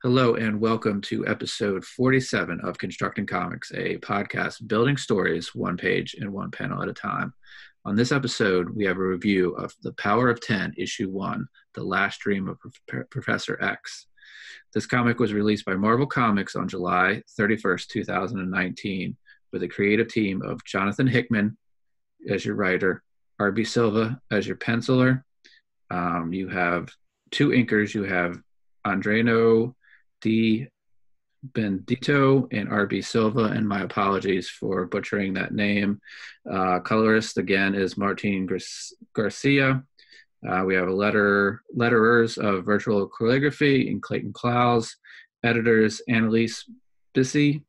Hello and welcome to episode 47 of Constructing Comics, a podcast building stories one page and one panel at a time. On this episode, we have a review of The Power of 10, Issue 1, The Last Dream of Professor X. This comic was released by Marvel Comics on July 31st, 2019, with a creative team of Jonathan Hickman as your writer, R.B. Silva as your penciler. You have two inkers. You have Adriano Di Benedetto and R.B. Silva, and my apologies for butchering that name. Colorist, again, is Marte Gracia. We have letterers of Virtual Calligraphy in Clayton Cowles, editors Annalise Bissa,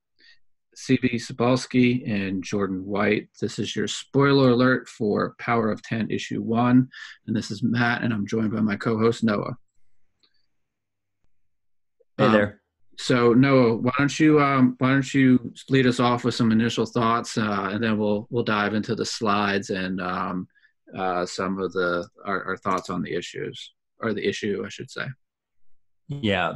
Cebulski, and Jordan White. This is your spoiler alert for Power of 10 Issue 1, and this is Matt, and I'm joined by my co-host Noah. Hey there. So Noah, why don't you lead us off with some initial thoughts, and then we'll dive into the slides and some of our thoughts on the issues, or the issue, I should say. Yeah,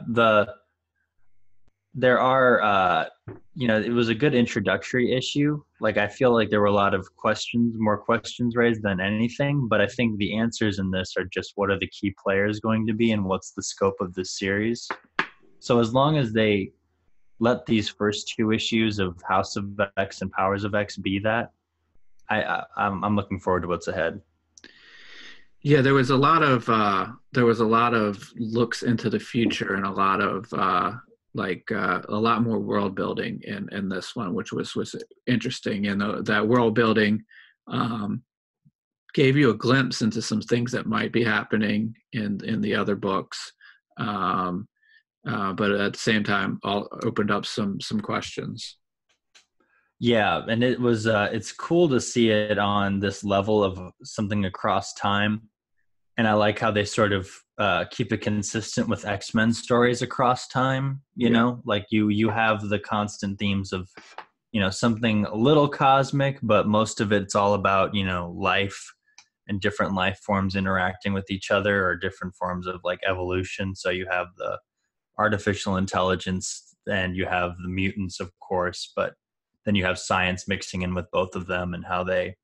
there are it was a good introductory issue. Like, I feel like there were a lot of more questions raised than anything, but I think the answers in this are just what are the key players going to be and what's the scope of this series. So as long as they let these first two issues of House of X and Powers of X be that, I'm looking forward to what's ahead. Yeah, there was a lot of looks into the future and a lot of a lot more world building in this one, which was interesting. And that world building gave you a glimpse into some things that might be happening in the other books. But at the same time, all opened up some questions. Yeah, and it was it's cool to see it on this level of something across time, and I like how they sort of keep it consistent with X-Men stories across time. You know, like you have the constant themes of something a little cosmic, but most of it's all about life and different life forms interacting with each other, or different forms of like evolution. So you have the artificial intelligence and you have the mutants, of course, but then you have science mixing in with both of them and how they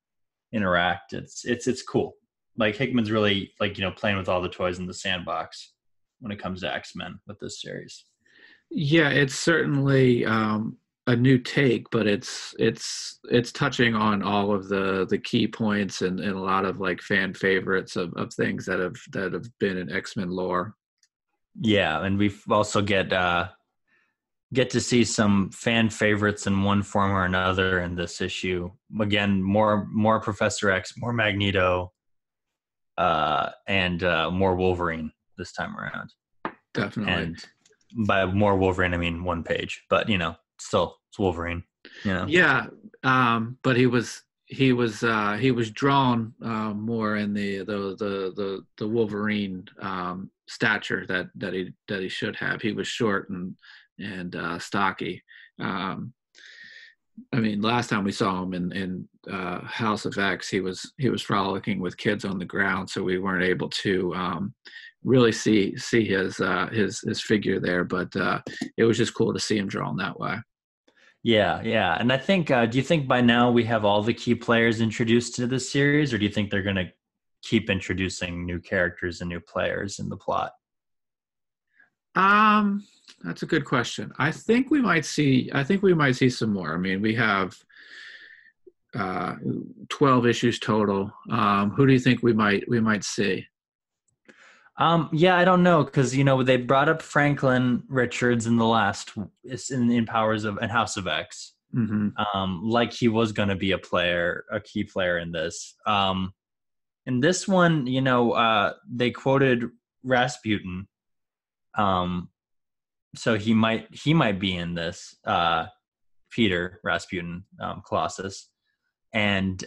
interact. It's cool. Like, Hickman's really playing with all the toys in the sandbox when it comes to X-Men with this series. Yeah, it's certainly a new take, but it's touching on all of the key points and a lot of like fan favorites of things that have been in X-Men lore. Yeah, and we also get to see some fan favorites in one form or another in this issue. Again, more Professor X, more Magneto, and more Wolverine this time around. Definitely. And by more Wolverine, I mean one page, but still it's Wolverine. Yeah, but he was drawn more in the Wolverine stature that he should have. He was short and stocky. I mean, last time we saw him in House of X, he was frolicking with kids on the ground, so we weren't able to really see his figure there. But it was just cool to see him drawn that way. Yeah, and I think, do you think by now we have all the key players introduced to this series, or do you think they're going to keep introducing new characters and new players in the plot? That's a good question. I think we might see some more. I mean, we have 12 issues total. Who do you think we might see? Yeah, I don't know, because they brought up Franklin Richards in the last in Powers of and House of X, like he was going to be a key player in this. In this one, they quoted Rasputin, so he might be in this. Peter Rasputin, Colossus, and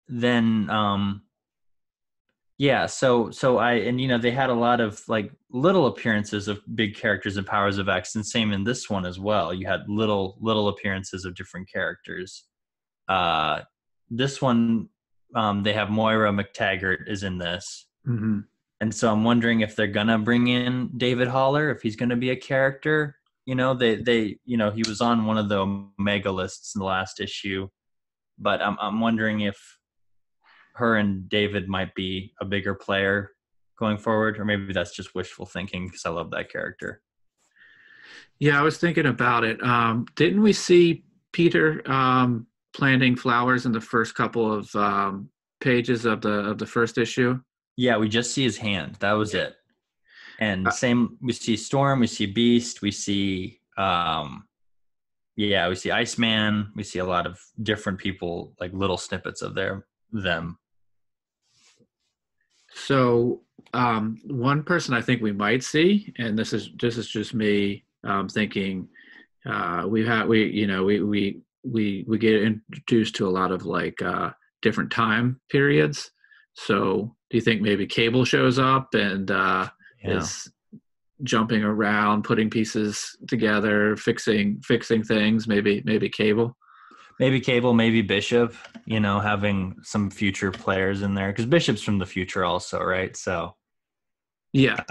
then. Yeah, so they had a lot of like little appearances of big characters in Powers of X, and same in this one as well. You had little appearances of different characters. This one, they have Moira McTaggart is in this, And so I'm wondering if they're gonna bring in David Haller, if he's gonna be a character. You know, they he was on one of the Omega lists in the last issue, but I'm wondering if her and David might be a bigger player going forward, or maybe that's just wishful thinking because I love that character. Yeah, I was thinking about it. Didn't we see Peter planting flowers in the first couple of pages of the first issue? Yeah, we just see his hand. That was it. And Uh, same, we see Storm, we see Beast, we see we see Iceman, we see a lot of different people, like little snippets of them. So one person I think we might see, and this is just me thinking, we get introduced to a lot of like different time periods. So do you think maybe Cable shows up and is jumping around, putting pieces together, fixing things? Maybe Cable. Maybe Cable, maybe Bishop, having some future players in there because Bishop's from the future also, right? So Yeah.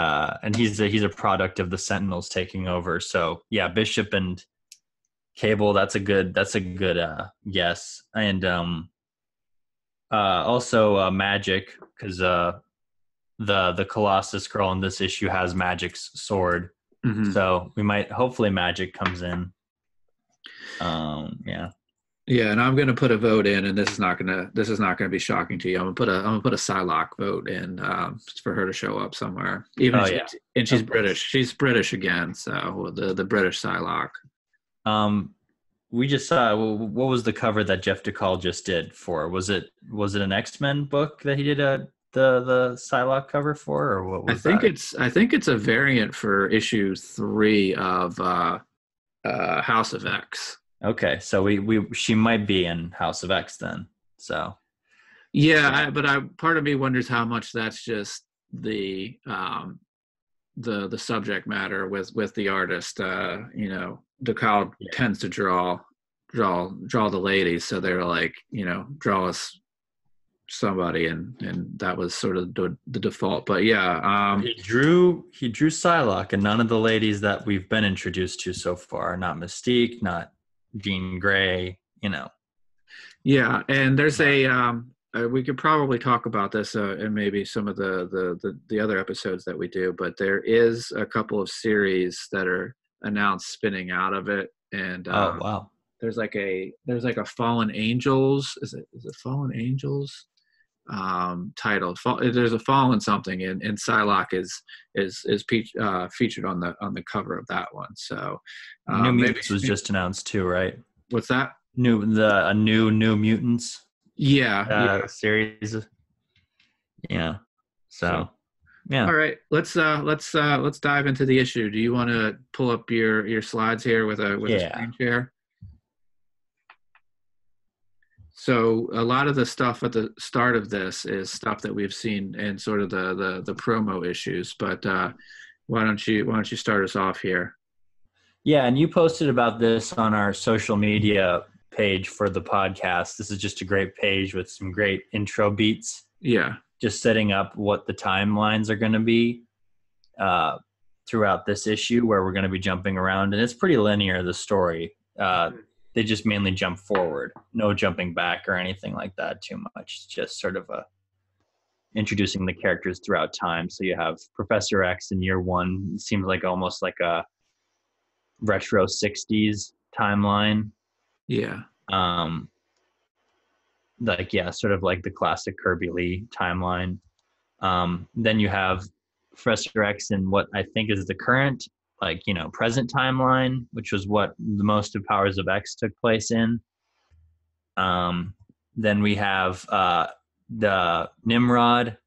And he's a product of the Sentinels taking over. So yeah, Bishop and Cable, that's a good guess. And also Magic, because the Colossus girl in this issue has Magic's sword. Mm-hmm. So hopefully Magic comes in. Yeah. Yeah, and I'm going to put a vote in, and this is not going to be shocking to you. I'm going to put a Psylocke vote in for her to show up somewhere. And she's British. She's British again, so the British Psylocke. We just saw what was the cover that Jeff DeCall just did for? Was it an X-Men book that he did the Psylocke cover for, or what was that? I think it's a variant for issue 3 of House of X. Okay, so she might be in House of X then. So yeah, but part of me wonders how much that's just the subject matter with the artist. DeCall tends to draw the ladies, so they're like, draw us somebody, and that was sort of the default. But yeah, he drew Psylocke, and none of the ladies that we've been introduced to so far, not Mystique, not Jean Grey, Yeah, and there's we could probably talk about this in maybe some of the other episodes that we do, but there is a couple of series that are announced spinning out of it, and oh wow, there's like a Fallen Angels. Is it Fallen Angels title? There's a Fallen something, and Psylocke is featured on the cover of that one. So New Mutants was just announced too, right? What's that? New Mutants. Yeah. Series. Yeah. So yeah. All right, let's dive into the issue. Do you want to pull up your slides here with a screen share? So a lot of the stuff at the start of this is stuff that we've seen in sort of the promo issues. But why don't you start us off here? Yeah, and you posted about this on our social media page for the podcast. This is just a great page with some great intro beats. Yeah. Just setting up what the timelines are going to be throughout this issue, where we're going to be jumping around. And it's pretty linear, the story. They just mainly jump forward. No jumping back or anything like that too much. It's just sort of introducing the characters throughout time. So you have Professor X in year 1. It seems like almost like a retro 60s timeline. Yeah. Sort of like the classic Kirby Lee timeline. Then you have Professor X in what I think is the current, present timeline, which was what the most of Powers of X took place in. Then we have the Nimrod,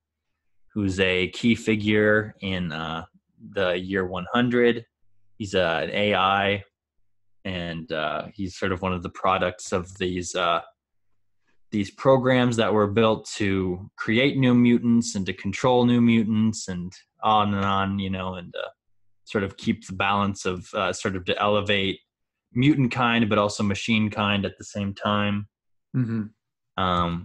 who's a key figure in the year 100. He's an AI, and he's sort of one of the products of these programs that were built to create new mutants and to control new mutants and on, and sort of keep the balance of sort of to elevate mutant kind, but also machine kind at the same time. Mm-hmm.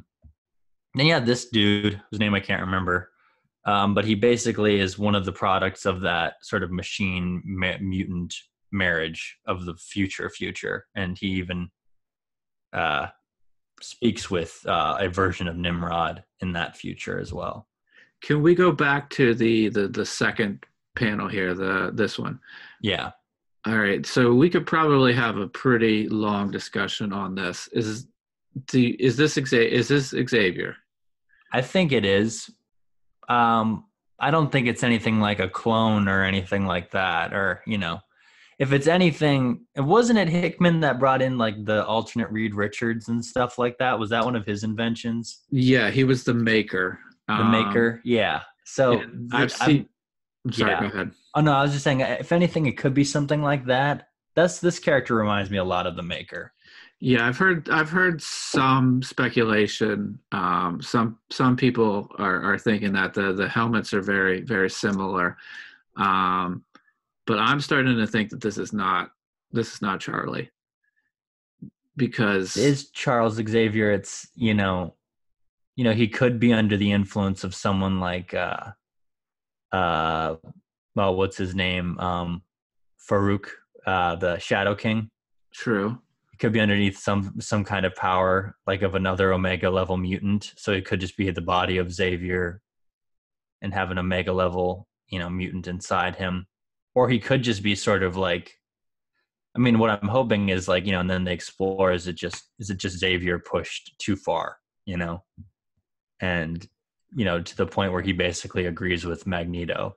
Then you have this dude whose name I can't remember. But he basically is one of the products of that sort of machine mutant marriage of the future. And he even speaks with a version of Nimrod in that future as well. Can we go back to the second panel here, this one? Yeah. All right. So we could probably have a pretty long discussion on this. Is this Xavier? I think it is. I don't think it's anything like a clone or anything like that, or, you know, if it's anything, wasn't it Hickman that brought in like the alternate Reed Richards and stuff like that? Was that one of his inventions? Yeah, he was the maker. The maker, yeah. So I'm sorry, go ahead. Oh no, I was just saying, if anything, it could be something like that. This character reminds me a lot of the maker. Yeah, I've heard some speculation. Some people are thinking that the helmets are very, very similar. But I'm starting to think that this is not Charlie, because it is Charles Xavier. It's he could be under the influence of someone like well, what's his name? Farouk, the Shadow King. True. He could be underneath some kind of power, like of another Omega level mutant. So it could just be the body of Xavier and have an Omega level, mutant inside him. Or he could just be sort of like, I mean, what I'm hoping is like, and then they explore, is it just Xavier pushed too far, and, to the point where he basically agrees with Magneto.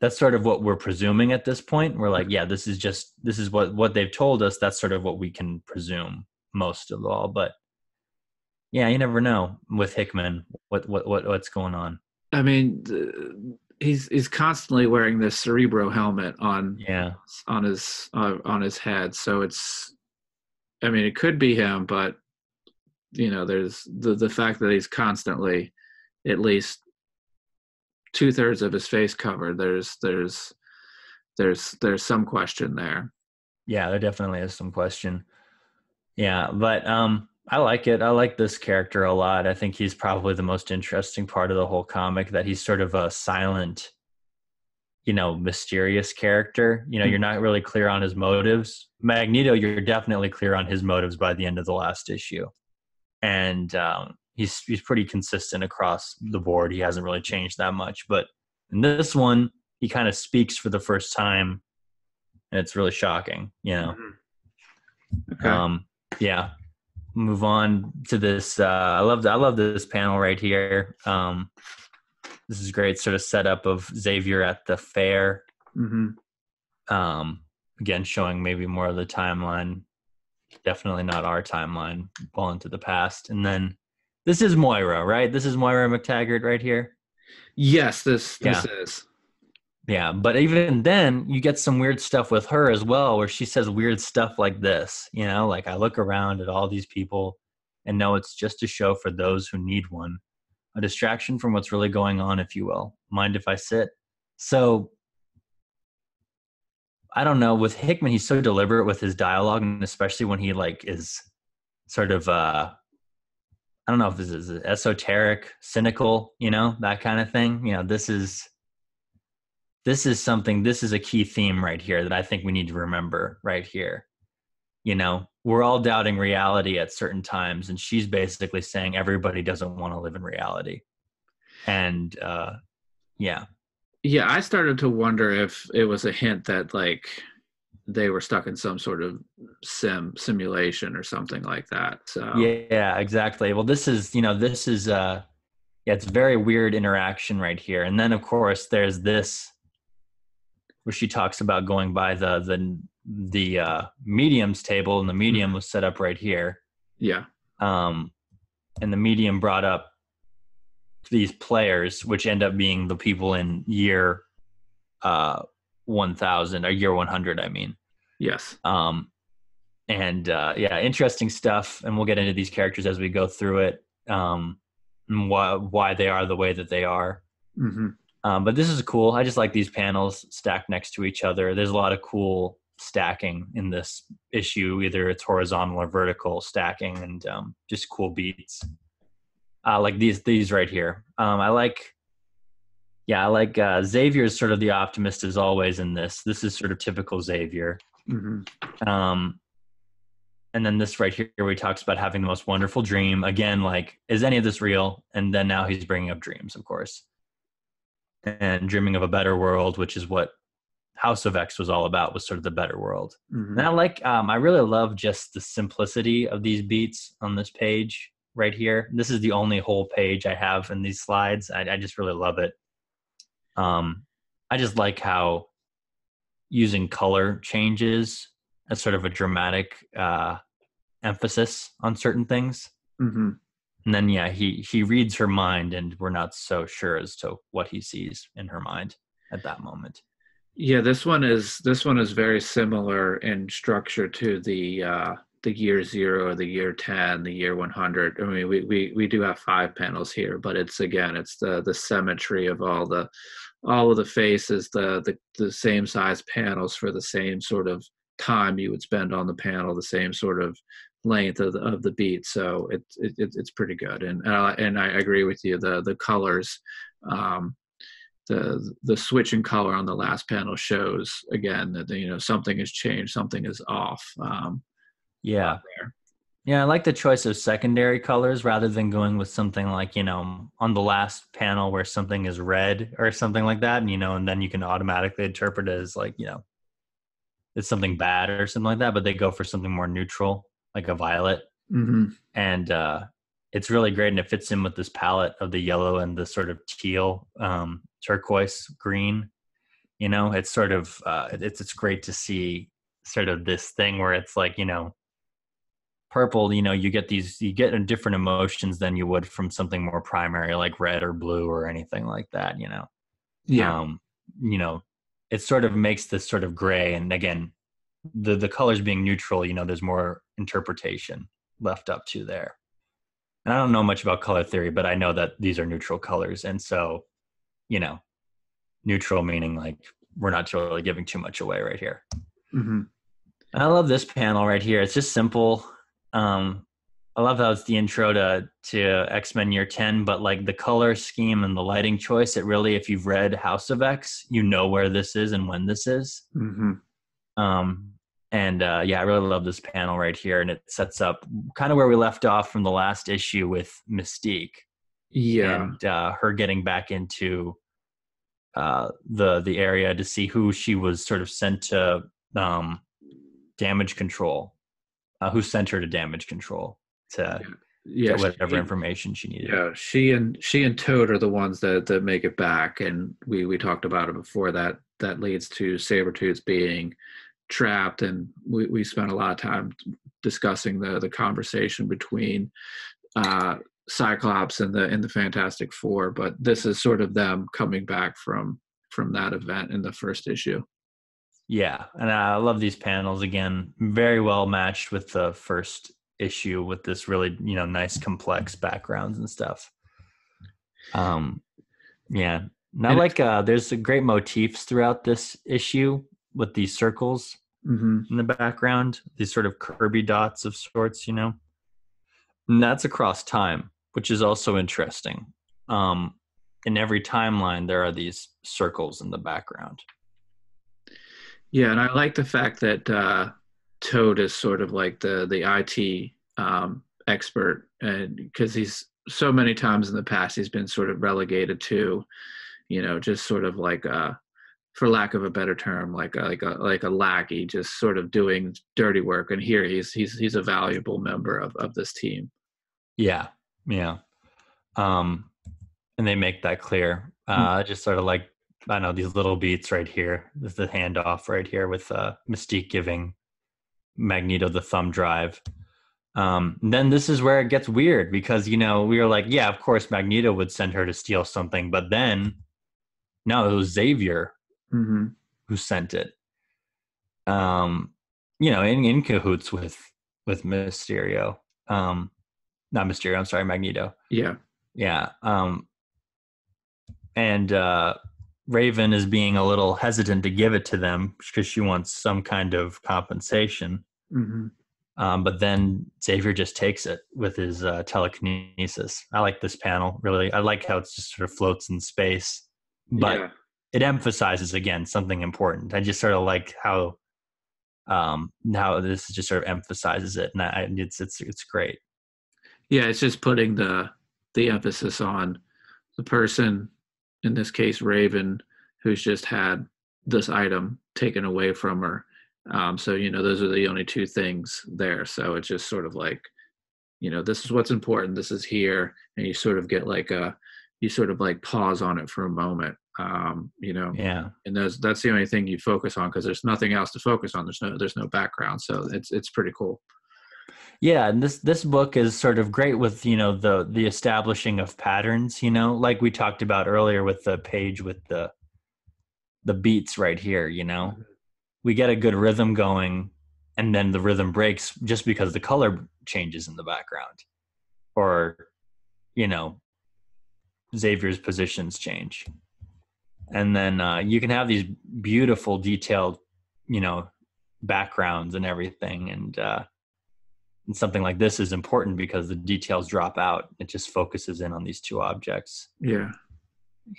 That's sort of what we're presuming at this point. We're like, yeah, this is what they've told us. That's sort of what we can presume most of all. But yeah, you never know with Hickman, what's going on. I mean, he's constantly wearing this Cerebro helmet on his head. So it could be him, but there's the fact that he's constantly at least 2/3 of his face covered. There's some question there. Yeah, there definitely is some question. Yeah, but I like it. I like this character a lot. I think he's probably the most interesting part of the whole comic, that he's sort of a silent, mysterious character. You're not really clear on his motives. Magneto, you're definitely clear on his motives by the end of the last issue. And he's pretty consistent across the board. He hasn't really changed that much. But in this one, he kind of speaks for the first time, and it's really shocking, Okay. Yeah. Move on to this. I love this panel right here. This is great sort of setup of Xavier at the fair. Mm-hmm. Again, showing maybe more of the timeline. Definitely not our timeline, well into the past. And then this is Moira, right? This is Moira McTaggart right here. Yes, this is. Yeah, but even then, you get some weird stuff with her as well, where she says weird stuff like this, like, I look around at all these people and know it's just a show for those who need one. A distraction from what's really going on, if you will. Mind if I sit? So, I don't know. With Hickman, he's so deliberate with his dialogue, and especially when he is sort of, I don't know if this is esoteric, cynical, that kind of thing. This is a key theme right here that I think we need to remember right here. We're all doubting reality at certain times, and she's basically saying everybody doesn't want to live in reality. And yeah. Yeah, I started to wonder if it was a hint that they were stuck in some sort of simulation or something like that. So yeah, exactly. Well, this is it's a very weird interaction right here. And then of course there's this where she talks about going by the medium's table, and the medium was set up right here. Yeah. And the medium brought up these players, which end up being the people in year 1000 or year 100, I mean. Yes. Interesting stuff, and we'll get into these characters as we go through it, and why they are the way that they are. Mm-hmm. But this is cool. I just like these panels stacked next to each other. There's a lot of cool stacking in this issue. Either it's horizontal or vertical stacking, and just cool beats. Like these right here. I like Xavier's sort of the optimist as always in this. This is sort of typical Xavier. Um, and then this right here where he talks about having the most wonderful dream. Again, like, is any of this real? And then now he's bringing up dreams, of course. And dreaming of a better world, which is what House of X was all about, was sort of the better world. And I really love just the simplicity of these beats on this page right here. This is the only whole page I have in these slides. I just really love it. I just like how using color changes as sort of a dramatic emphasis on certain things. And then, he reads her mind, and we're not so sure as to what he sees in her mind at that moment. Yeah, this one is very similar in structure to the year 0, the year 10, the year 100. I mean, we do have 5 panels here, but it's the symmetry of all of the faces, the same size panels for the same sort of time you would spend on the panel, the same sort of length of the beat. So it's pretty good, and I agree with you. The colors. The switch in color on the last panel shows again that something has changed, something is off. Yeah, I like the choice of secondary colors rather than going with something like on the last panel where something is red or something like that, and then you can automatically interpret it as like it's something bad or something like that. But they go for something more neutral, like a violet, and it's really great, and it fits in with this palette of the yellow and the sort of teal, turquoise green. It's sort of it's great to see sort of this thing where it's like purple. You get different emotions than you would from something more primary like red or blue or anything like that. It sort of makes this sort of gray, and again, the colors being neutral. There's more interpretation left up to there. And I don't know much about color theory, but I know that these are neutral colors. And so, neutral meaning like we're not totally giving too much away right here. And I love this panel right here. It's just simple. I love how it's the intro to X-Men Year 10, but like the color scheme and the lighting choice, it really, if you've read House of X, where this is and when this is. I really love this panel right here, and it sets up kind of where we left off from the last issue with Mystique. And her getting back into the area to see who she was sort of sent to damage control, who sent her to damage control to get whatever information she needed. Yeah, she and Toad are the ones that make it back, and we talked about it before. That leads to Sabretooth being trapped, and we spent a lot of time discussing the conversation between Cyclops and the Fantastic Four, but this is sort of them coming back from that event in the first issue. Yeah, and I love these panels. Again, very well matched with the first issue with this really nice complex backgrounds and stuff. There's great motifs throughout this issue with these circles in the background, these sort of Kirby dots of sorts, and that's across time, which is also interesting. In every timeline, there are these circles in the background. Yeah, and I like the fact that Toad is sort of like the IT expert, and because he's so many times in the past he's been sort of relegated to, just sort of like for lack of a better term, like a lackey, just sort of doing dirty work. And here he's a valuable member of this team. Yeah. And they make that clear. Just sort of like, I know, these little beats right here. This is the handoff right here with Mystique giving Magneto the thumb drive. Then this is where it gets weird because, we were like, yeah, of course Magneto would send her to steal something. But then, no, it was Xavier who sent it. In cahoots with Mysterio. Not Mysterio, I'm sorry, Magneto. Yeah. Yeah. And Raven is being a little hesitant to give it to them because she wants some kind of compensation. But then Xavier just takes it with his telekinesis. I like this panel, really. I like how it just sort of floats in space, but Yeah. it emphasizes, again, something important. I just sort of like how this just sort of emphasizes it, and it's great. Yeah, it's just putting the emphasis on the person, in this case Raven, who's just had this item taken away from her. So those are the only two things there. So it's just sort of like, this is what's important. This is here, and you sort of get like you sort of like pause on it for a moment. Yeah. And that's the only thing you focus on, because there's nothing else to focus on. There's no background, so it's pretty cool. Yeah, and this book is sort of great with the establishing of patterns. Like we talked about earlier with the page with the beats right here. We get a good rhythm going, and then the rhythm breaks just because the color changes in the background, or Xavier's positions change, and then you can have these beautiful detailed backgrounds and everything, and something like this is important because the details drop out. It just focuses in on these two objects. Yeah.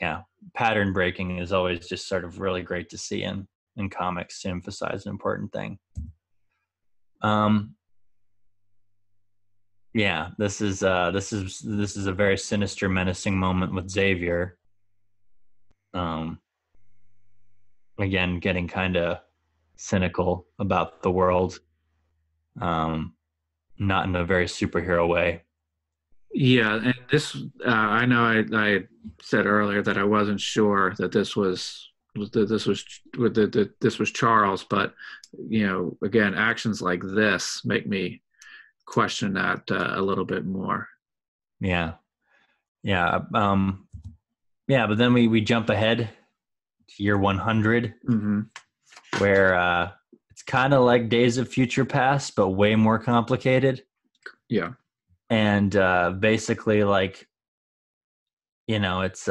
Yeah. Pattern breaking is always just sort of really great to see in comics to emphasize an important thing. Yeah, this is a very sinister, menacing moment with Xavier. Again, getting kind of cynical about the world. Not in a very superhero way. Yeah, and this I know I said earlier that I wasn't sure that this was Charles, but again, actions like this make me question that a little bit more. Yeah. Yeah. Yeah, but then we jump ahead to year 100, Mm-hmm. where it's kind of like Days of Future Past, but way more complicated. Yeah. And basically, like, it's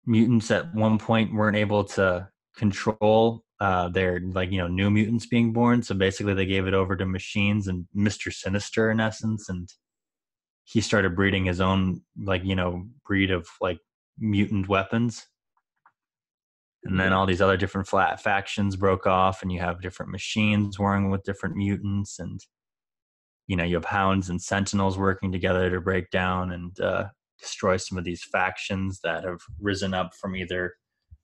mutants at one point weren't able to control their, like, new mutants being born. So basically, they gave it over to machines and Mr. Sinister, in essence, and he started breeding his own, like, breed of like mutant weapons. And then all these other different factions broke off, and you have different machines warring with different mutants, and you have Hounds and Sentinels working together to break down and destroy some of these factions that have risen up from either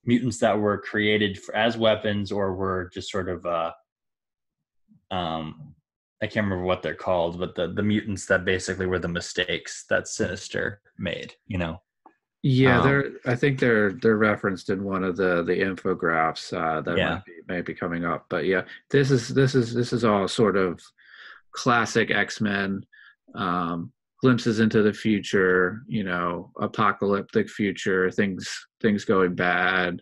mutants that were created as weapons, or were just sort of I can't remember what they're called, but the mutants that basically were the mistakes that Sinister made. Yeah, I think they're referenced in one of the infographs that Yeah. might be coming up. But yeah, this is all sort of classic X-Men, glimpses into the future, apocalyptic future, things going bad,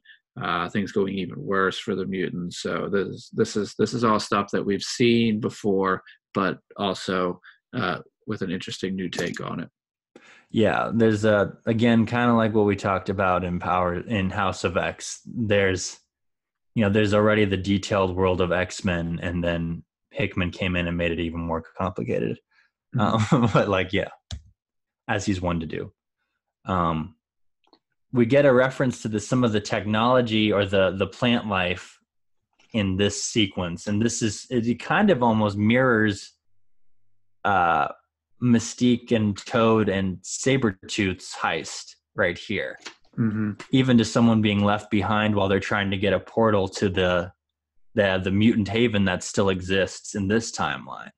things going even worse for the mutants. So this is all stuff that we've seen before, but also with an interesting new take on it. Yeah, there's again, kind of like what we talked about in House of X. There's already the detailed world of X-Men, and then Hickman came in and made it even more complicated. Mm-hmm. But like, yeah, as he's one to do. We get a reference to some of the technology or the plant life in this sequence, and it kind of almost mirrors Mystique and Toad and Sabretooth's heist right here. Mm-hmm. Even to someone being left behind while they're trying to get a portal to the mutant haven that still exists in this timeline.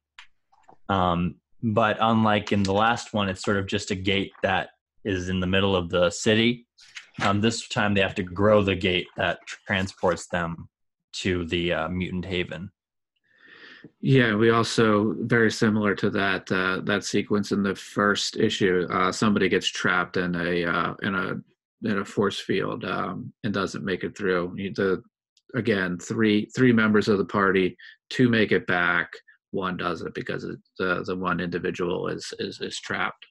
But unlike in the last one, it's sort of just a gate that is in the middle of the city. This time they have to grow the gate that transports them to the mutant haven. Yeah, we also, very similar to that sequence in the first issue. Somebody gets trapped in a force field and doesn't make it through. Again, three members of the party, two make it back, one doesn't because the one individual is trapped.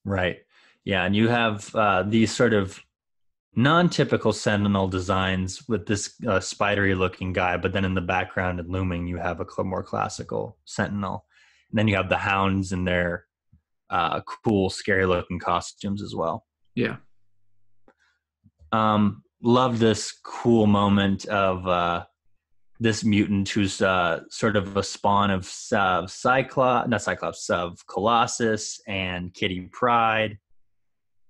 Right. Yeah, and you have these sort of non-typical Sentinel designs with this spidery looking guy, but then in the background and looming, you have a more classical Sentinel. And then you have the Hounds in their cool, scary looking costumes as well. Yeah. Love this cool moment of this mutant who's sort of a spawn of of Colossus and Kitty Pryde,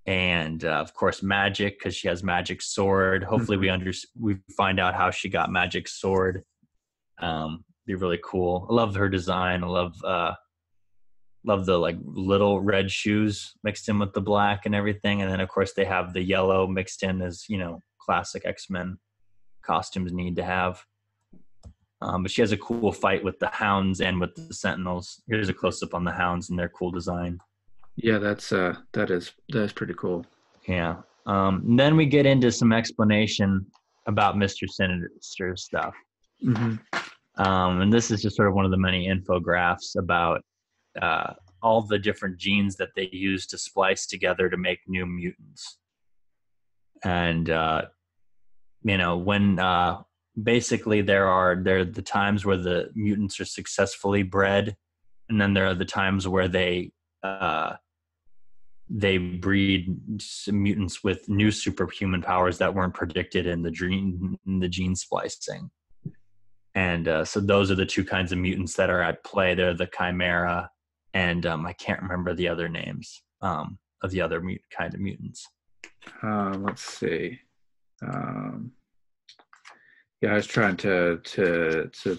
and of course Magic, because she has Magic Sword. Hopefully we find out how she got Magic Sword. Be really cool. I love her design. I love the like little red shoes mixed in with the black and everything, and then of course they have the yellow mixed in, as classic X-Men costumes need to have. But she has a cool fight with the Hounds and with the Sentinels. Here's a close-up on the Hounds and their cool design. Yeah, that is pretty cool. Yeah. Then we get into some explanation about Mr. Sinister stuff. Mm-hmm. And this is just sort of one of the many infographics about all the different genes that they use to splice together to make new mutants. And, when basically there are the times where the mutants are successfully bred, and then there are the times where they breed some mutants with new superhuman powers that weren't predicted in the gene splicing. And so those are the two kinds of mutants that are at play. They're the Chimera, and I can't remember the other names of the other kind of mutants. Let's see. Yeah, I was trying to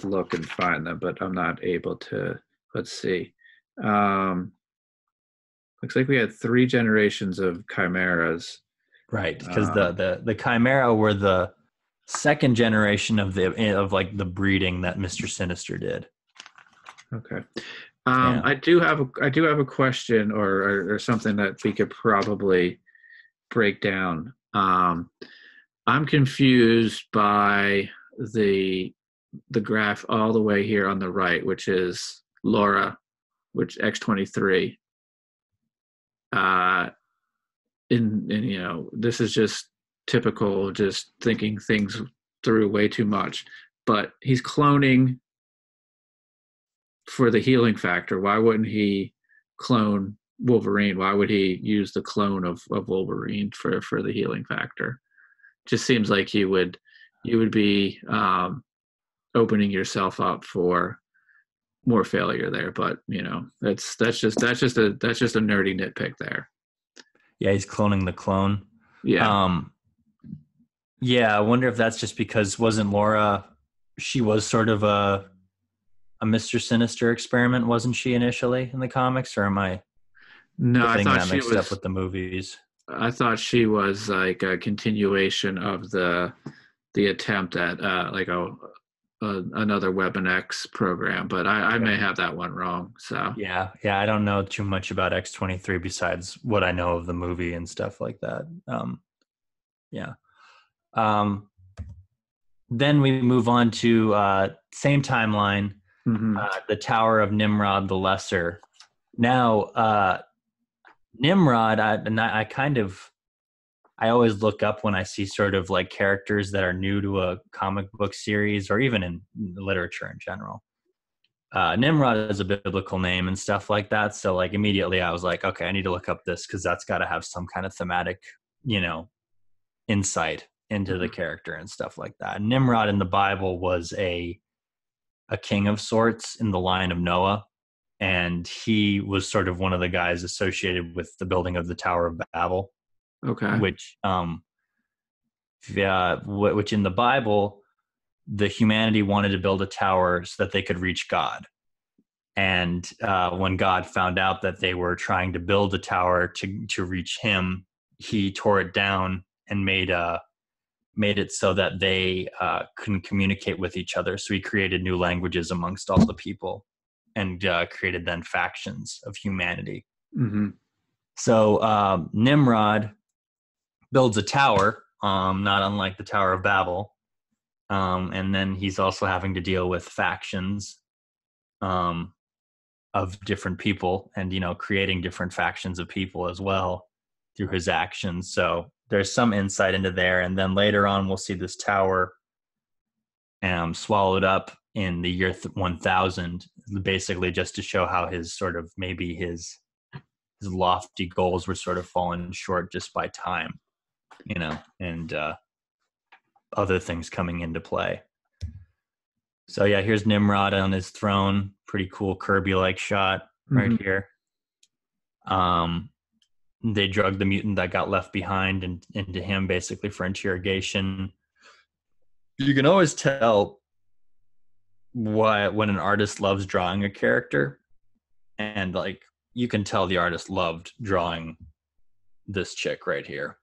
look and find them, but I'm not able to. Let's see. Looks like we had 3 generations of chimeras. Right, because the Chimera were the second generation of the breeding that Mr. Sinister did. Okay. I do have a question or something that we could probably break down. I'm confused by the graph all the way here on the right, which is Laura, which X23. And this is just typical, just thinking things through way too much. But he's cloning for the healing factor. Why wouldn't he clone Wolverine? Why would he use the clone of Wolverine for the healing factor? Just seems like you would be opening yourself up for more failure there. But that's just a nerdy nitpick there. Yeah, he's cloning the clone. Yeah. Yeah, I wonder if that's just because wasn't Laura? She was sort of a Mr. Sinister experiment, wasn't she initially in the comics, or am I? No, I thought she was up with the movies. I thought she was like a continuation of the attempt at another Weapon X program, but I may have that one wrong. So yeah, I don't know too much about X-23 besides what I know of the movie and stuff like that. Then we move on to same timeline, the Tower of Nimrod the Lesser. Now, Nimrod, I always look up when I see sort of like characters that are new to a comic book series or even in literature in general. Nimrod is a biblical name and stuff like that. So like immediately I was like, okay, I need to look up this because that's got to have some kind of thematic, insight into the character and stuff like that. Nimrod in the Bible was a king of sorts in the line of Noah. And he was sort of one of the guys associated with the building of the Tower of Babel. Okay. Which in the Bible, the humanity wanted to build a tower so that they could reach God. And when God found out that they were trying to build a tower to reach him, he tore it down and made it so that they couldn't communicate with each other. So he created new languages amongst all the people and created then factions of humanity. Mm-hmm. So Nimrod builds a tower, not unlike the Tower of Babel. And then he's also having to deal with factions of different people and, creating different factions of people as well. through his actions. So there's some insight into there. And then later on, we'll see this tower swallowed up in the year 1000, basically just to show how his sort of maybe his lofty goals were sort of fallen short just by time, and other things coming into play. So yeah, here's Nimrod on his throne. Pretty cool Kirby-like shot right here. They drug the mutant that got left behind and into him basically for interrogation. You can always tell when an artist loves drawing a character, and like you can tell the artist loved drawing this chick right here.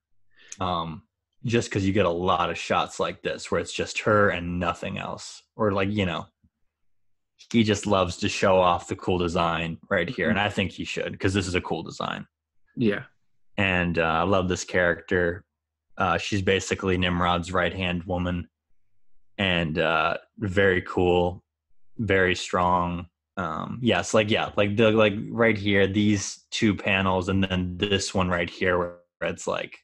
Just because you get a lot of shots like this where it's just her and nothing else, or like, he just loves to show off the cool design right here. And I think he should, because this is a cool design. Yeah. And I love this character. She's basically Nimrod's right-hand woman, and very cool, very strong. Like right here, these two panels, and then this one right here where it's like,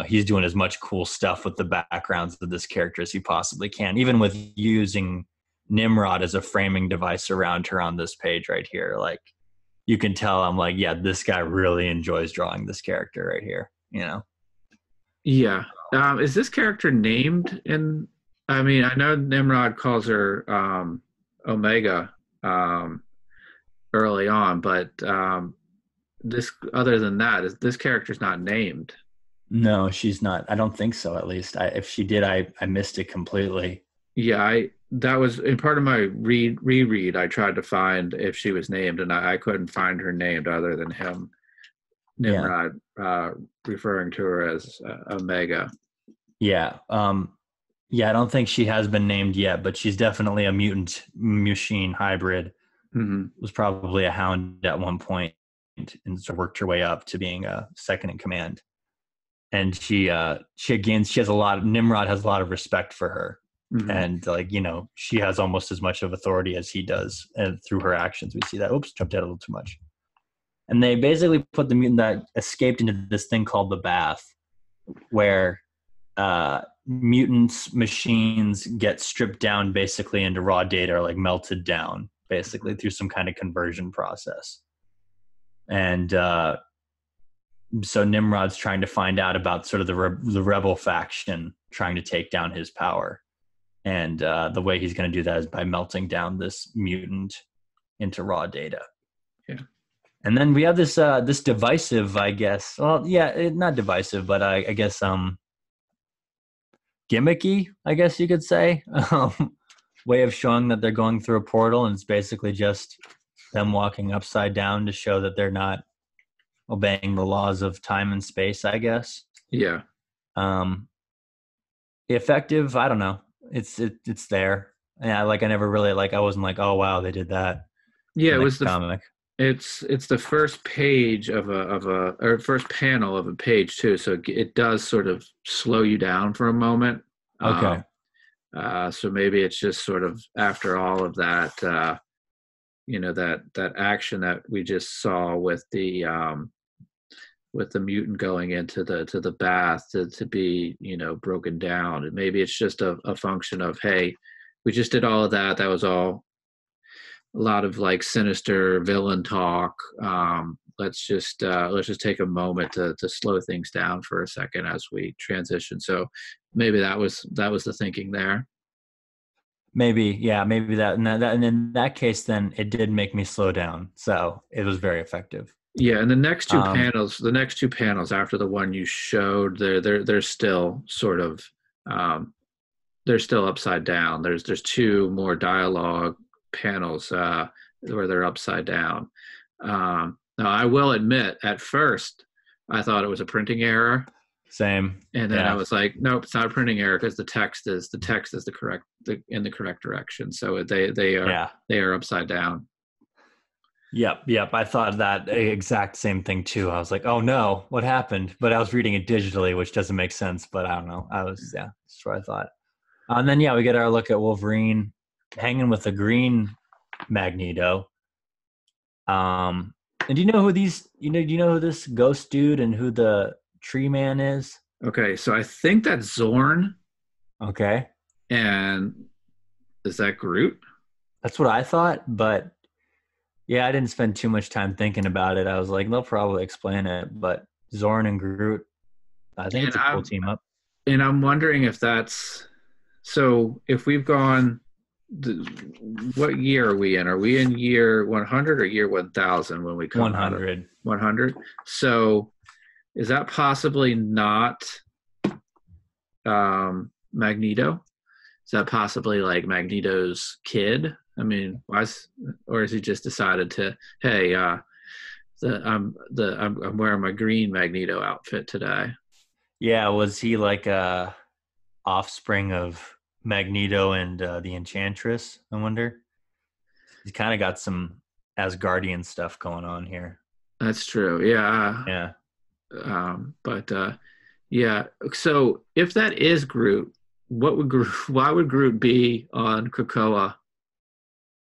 he's doing as much cool stuff with the backgrounds of this character as he possibly can, even with using Nimrod as a framing device around her on this page right here. Like, you can tell I'm like, yeah, this guy really enjoys drawing this character right here, Yeah. Is this character named in, I mean, I know Nimrod calls her Omega early on, but this, other than that, this character's not named. No, she's not. I don't think so, at least. If she did, I missed it completely. Yeah, that was in part of my reread. I tried to find if she was named, and I couldn't find her named other than him, Nimrod, referring to her as Omega. Yeah. Yeah, I don't think she has been named yet, but she's definitely a mutant machine hybrid. Was probably a hound at one point, and so worked her way up to being a second in command. And she has a lot of, Nimrod has a lot of respect for her. And like, she has almost as much of authority as he does, and through her actions we see that. Oops, jumped out a little too much. And they basically put the mutant that escaped into this thing called the bath, where mutants machines get stripped down basically into raw data, or like melted down basically through some kind of conversion process. And so Nimrod's trying to find out about sort of the rebel faction trying to take down his power. And the way he's going to do that is by melting down this mutant into raw data. Yeah. And then we have this divisive, I guess. Well, yeah, not divisive, but I guess gimmicky, I guess you could say, way of showing that they're going through a portal, and it's basically just them walking upside down to show that they're not obeying the laws of time and space, I guess. Yeah. Effective, I don't know. It's there. Yeah, like I never really I wasn't like, oh wow, they did that. Yeah, it was the comic. It's the first page or first panel of a page too, so it does sort of slow you down for a moment. Okay. So maybe it's just sort of after all of that, that action that we just saw with the mutant going into the bath to be broken down, and maybe it's just a function of, hey, we just did all of that. That was all a lot of like sinister villain talk. Let's just take a moment to slow things down for a second as we transition. So maybe that was the thinking there. Maybe, yeah, maybe that, and in that case, then it did make me slow down. So it was very effective. Yeah, and the next two panels after the one you showed, they're still sort of they're still upside down. There's two more dialogue panels where they're upside down. Now I will admit, at first I thought it was a printing error. Same. And then I was like, nope, it's not a printing error, because the text is in the correct direction. So they are upside down. Yep. I thought that exact same thing too. I was like, oh no, what happened? But I was reading it digitally, which doesn't make sense, but I don't know. That's what I thought. And then, we get our look at Wolverine hanging with a green Magneto. And do you know who these? Do you know who this ghost dude and who the tree man is? Okay, so I think that's Zorn, Okay, and is that Groot? that's what I thought, but yeah, I didn't spend too much time thinking about it. I was like, they'll probably explain it, but Zorn and Groot, I think And it's a cool team up. I'm wondering if that's so. If we've gone, what year are we in? Are we in year 100 or year 1000 when we come out of 100. 100? So is that possibly not Magneto? Is that possibly like Magneto's kid? I mean, or has he just decided to, hey, I'm wearing my green Magneto outfit today? Yeah, was he like a offspring of Magneto and the Enchantress? I wonder. He's kind of got some Asgardian stuff going on here. That's true. Yeah. Yeah. But yeah. So if that is Groot, what would Groot? Why would Groot be on Krakoa,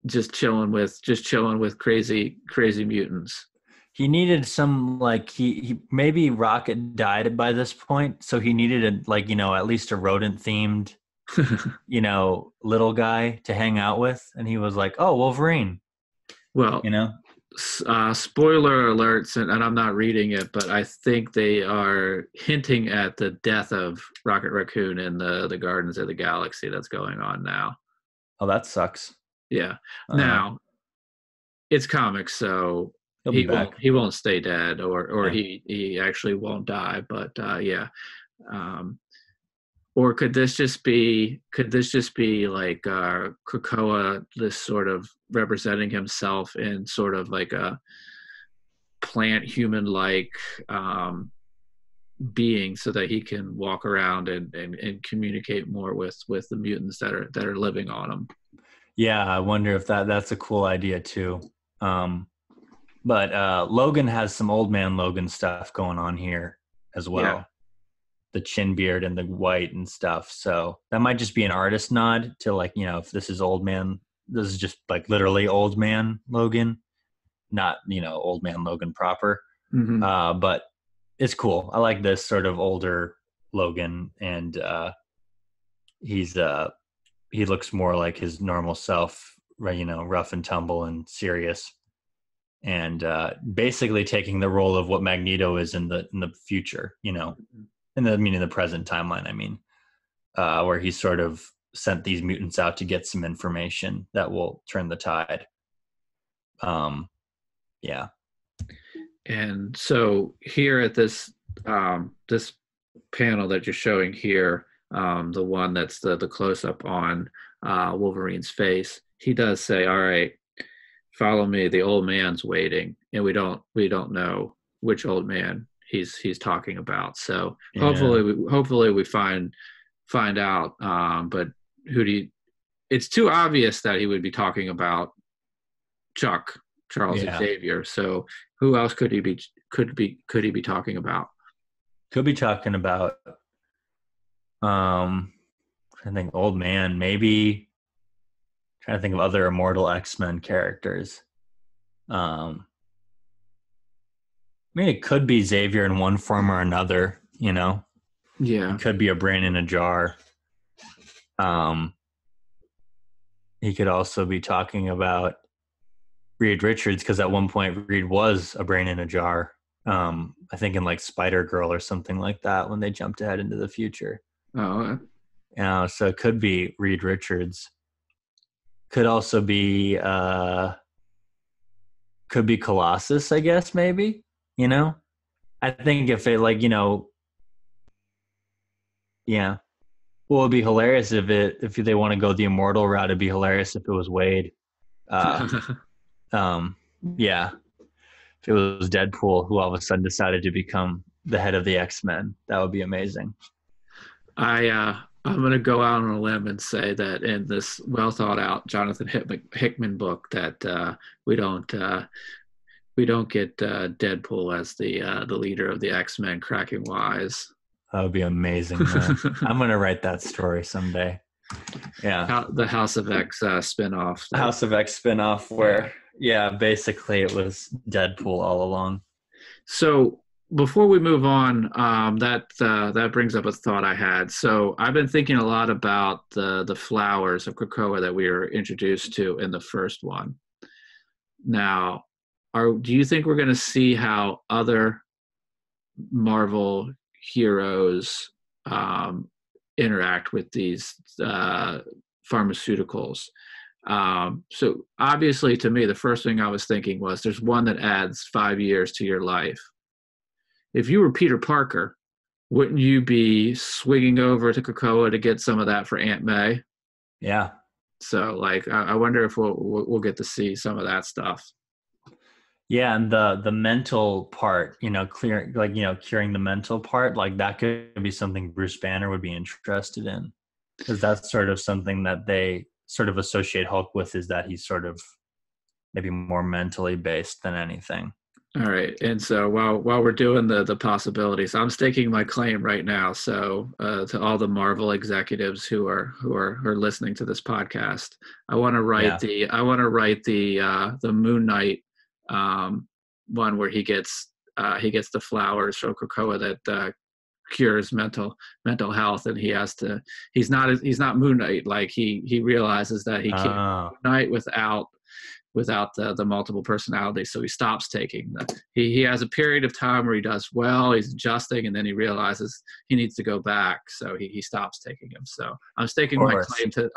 just chilling with crazy mutants? He needed some like he maybe Rocket died by this point, so he needed a like at least a rodent themed little guy to hang out with, and he was like, oh, Wolverine. Well, spoiler alerts, and I'm not reading it, but I think they are hinting at the death of Rocket Raccoon in the Gardens of the Galaxy that's going on now. Oh, that sucks. Yeah. Now it's comics, so he'll be back. He won't stay dead, or he actually won't die. But yeah. Or could this just be like Krakoa, this sort of representing himself in sort of like a plant human like being, so that he can walk around and communicate more with the mutants that are living on him? Yeah, I wonder if that's a cool idea too. But Logan has some old man Logan stuff going on here as well. Yeah. The chin beard and the white and stuff. So that might just be an artist nod to like, if this is old man, this is just like literally old man Logan, not, old man Logan proper. Mm-hmm. But it's cool. I like this sort of older Logan, and he looks more like his normal self, right? Rough and tumble and serious, and basically taking the role of what Magneto is in the future, in the present timeline, where he sort of sent these mutants out to get some information that will turn the tide. Yeah. And so here at this this panel that you're showing here, the one that's the close up on Wolverine's face, he does say, all right, follow me, the old man's waiting. And we don't know which old man he's talking about. So yeah. hopefully we find out. But it's too obvious that he would be talking about Charles Xavier. So who else could he be talking about? Could be talking about I think old man, maybe. Trying to think of other immortal X-Men characters. It could be Xavier in one form or another, Yeah. It could be a brain in a jar. He could also be talking about Reed Richards, because at one point Reed was a brain in a jar. I think in like Spider-Girl or something like that, when they jumped ahead into the future. Oh. So it could be Reed Richards. Could also be Colossus, I guess, maybe. I think if it yeah. Well, it'd be hilarious if they want to go the immortal route. It'd be hilarious if it was Wade. Yeah. If it was Deadpool who all of a sudden decided to become the head of the X-Men, that would be amazing. I'm going to go out on a limb and say that in this well thought out Jonathan Hickman book that we don't get Deadpool as the leader of the X-Men cracking wise. That would be amazing, man. I'm going to write that story someday. Yeah. The House of X spinoff. House of X spinoff where Yeah, basically it was Deadpool all along. So before we move on, that brings up a thought I had. So I've been thinking a lot about the flowers of Krakoa that we were introduced to in the first one. Now, do you think we're going to see how other Marvel heroes interact with these pharmaceuticals? So obviously, to me, the first thing I was thinking was there's one that adds 5 years to your life. If you were Peter Parker, wouldn't you be swinging over to Krakoa to get some of that for Aunt May? Yeah. So, like, I wonder if we'll get to see some of that stuff. Yeah, and the mental part, curing the mental part, like that could be something Bruce Banner would be interested in, because that's sort of something that they sort of associate Hulk with, is that he's sort of maybe more mentally based than anything. All right, and so while we're doing the possibilities, I'm staking my claim right now. So to all the Marvel executives who are listening to this podcast, I want to write the Moon Knight one where he gets the flowers from Krakoa that cures mental health, and he's not Moon Knight. Like he realizes that he can't Moon Knight without the multiple personalities, so he stops taking he has a period of time where he does well, he's adjusting, and then he realizes he needs to go back, so he stops taking them. So I'm staking my claim to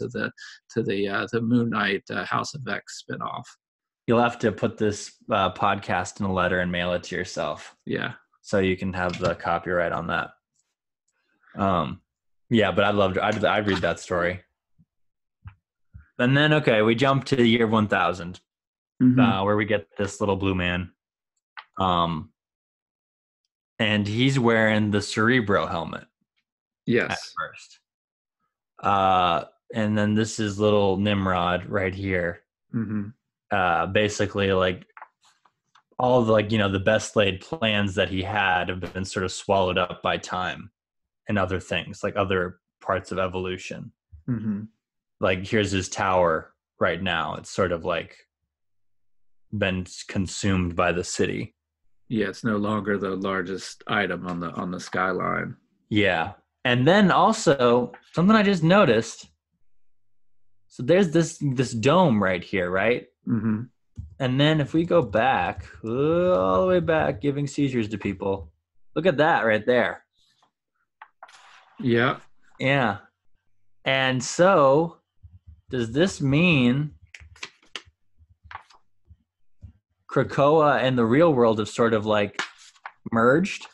the Moon Knight House of X spinoff. You'll have to put this podcast in a letter and mail it to yourself. Yeah, so you can have the copyright on that. Yeah, but I'd read that story. And then, okay, we jump to the year 1000, where we get this little blue man. And he's wearing the Cerebro helmet. Yes. At first. And then this is little Nimrod right here. Basically, like, all the, the best laid plans that he had have been sort of swallowed up by time and other things, like other parts of evolution. Like, here's his tower right now. It's sort of like been consumed by the city. Yeah, it's no longer the largest item on the skyline. Yeah. And then also something I just noticed. So there's this dome right here, right? And then if we go back, all the way back, giving seizures to people, look at that right there. Yeah. Yeah. And so, does this mean Krakoa and the real world have sort of like merged,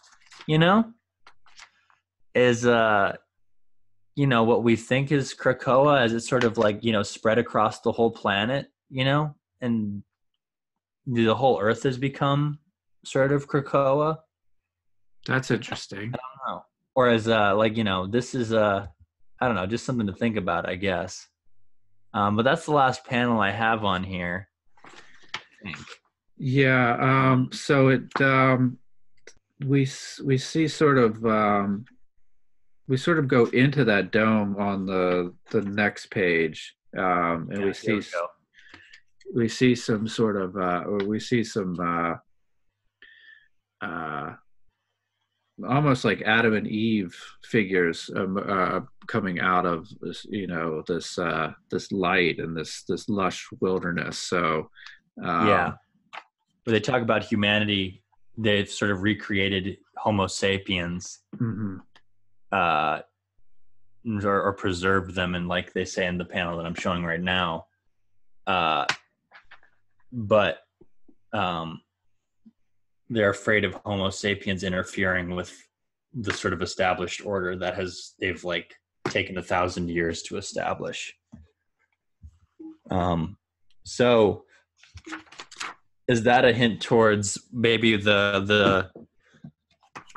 Is, what we think is Krakoa, as it's sort of like, spread across the whole planet, and the whole Earth has become sort of Krakoa? That's interesting. I don't know. Or as, this is, I don't know, just something to think about, I guess. But that's the last panel I have on here, I think. Yeah. So it we see sort of we sort of go into that dome on the next page, and we see some sort of almost like Adam and Eve figures coming out of this, this light and this lush wilderness. So yeah, but they talk about humanity. They've sort of recreated Homo sapiens, or preserved them, and like they say in the panel that I'm showing right now. But they're afraid of Homo sapiens interfering with the sort of established order that they've like taken 1,000 years to establish. So is that a hint towards maybe the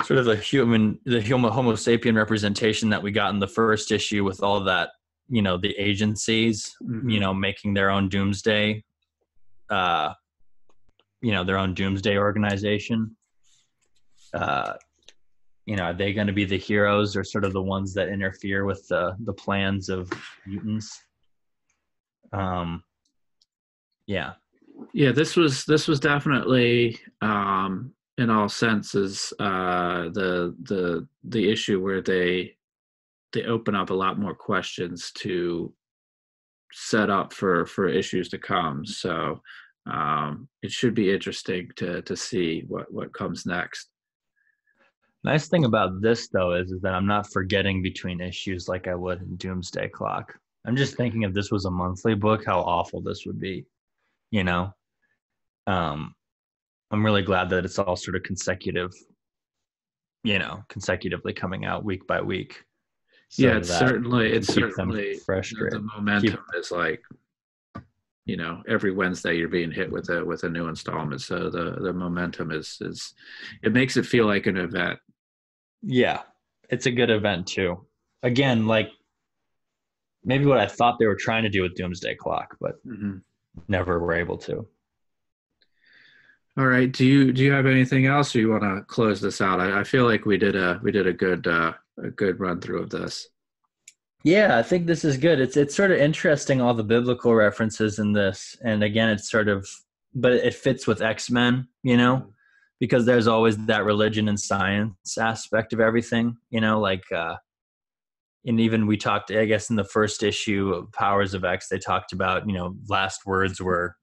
sort of the Homo sapien representation that we got in the first issue, with all that, the agencies, making their own doomsday, their own doomsday organization? Are they going to be the heroes, or sort of the ones that interfere with the plans of mutants? Yeah, this was definitely in all senses the issue where they open up a lot more questions to set up for issues to come. So it should be interesting to see what comes next. Nice thing about this though is that I'm not forgetting between issues like I would in Doomsday Clock. I'm just thinking if this was a monthly book, how awful this would be, you know? I'm really glad that it's all sort of consecutively coming out week by week. So Yeah, it's certainly frustrated. the momentum is like, every Wednesday you're being hit with a new installment. So the momentum is it makes it feel like an event. Yeah, it's a good event too. Again, like maybe what I thought they were trying to do with Doomsday Clock, but never were able to. All right. Do you have anything else, or you want to close this out? I feel like we did a good run through of this. Yeah, I think this is good. It's sort of interesting, all the biblical references in this, and again, but it fits with X-Men, because there's always that religion and science aspect of everything, and even we talked, I guess, in the first issue of Powers of X, they talked about, last words were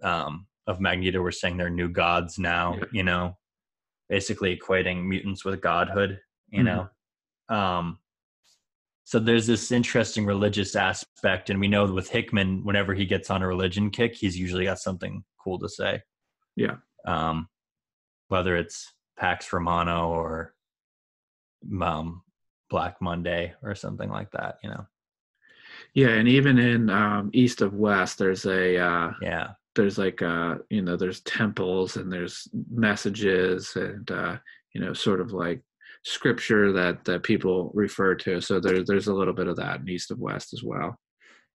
of Magneto were saying they're new gods now, basically equating mutants with godhood, So there's this interesting religious aspect, and we know with Hickman, whenever he gets on a religion kick, he's usually got something cool to say. Yeah. Whether it's Pax Romano or Black Monday or something like that, Yeah, and even in East of West, there's there's like there's temples and there's messages and sort of like scripture that people refer to. So there's a little bit of that in East of West as well.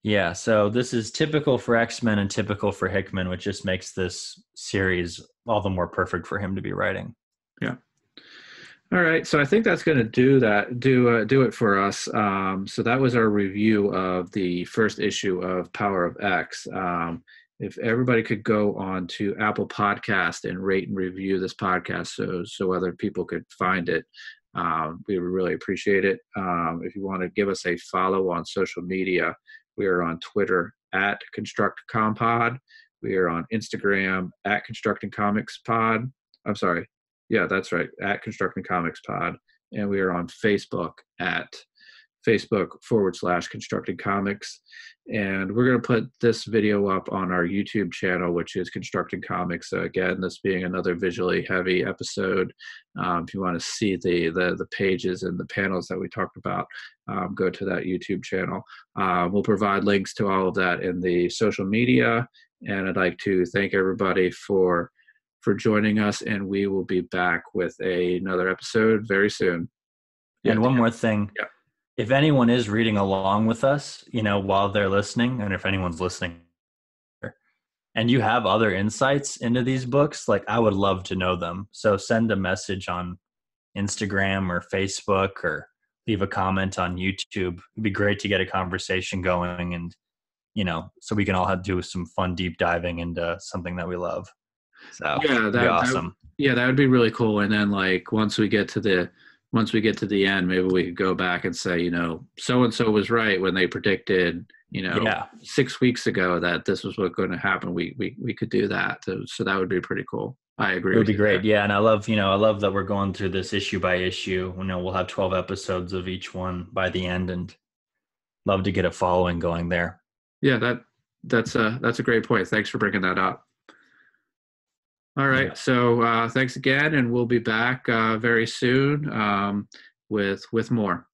Yeah, so this is typical for X-Men and typical for Hickman, which just makes this series all the more perfect for him to be writing. Yeah. All right, so I think that's going to do it for us. So that was our review of the first issue of Power of X. If everybody could go on to Apple Podcast and rate and review this podcast so other people could find it, we would really appreciate it. If you want to give us a follow on social media, we are on Twitter at ConstructCompod. We are on Instagram at ConstructingComicsPod. I'm sorry. Yeah, that's right, at ConstructingComicsPod. And we are on Facebook at Facebook.com/Constructing Comics. And we're going to put this video up on our YouTube channel, which is Constructing Comics. So again, this being another visually heavy episode. If you want to see the pages and the panels that we talked about, go to that YouTube channel. We'll provide links to all of that in the social media. And I'd like to thank everybody for joining us, and we will be back with another episode very soon. And one more thing. Yeah. If anyone is reading along with us, while they're listening, and if anyone's listening and you have other insights into these books, like I would love to know them. So send a message on Instagram or Facebook or leave a comment on YouTube. It'd be great to get a conversation going and, so we can all do some fun deep diving into something that we love. So yeah, that'd be awesome. That would be really cool. And then like once we get to the end, maybe we could go back and say, so-and-so was right when they predicted, 6 weeks ago that this was what's going to happen. We could do that. So that would be pretty cool. I agree. It would be great. Yeah. And I love that we're going through this issue by issue. We'll have 12 episodes of each one by the end, and love to get a following going there. Yeah, that's a great point. Thanks for bringing that up. All right. Yeah. So thanks again, and we'll be back very soon with more.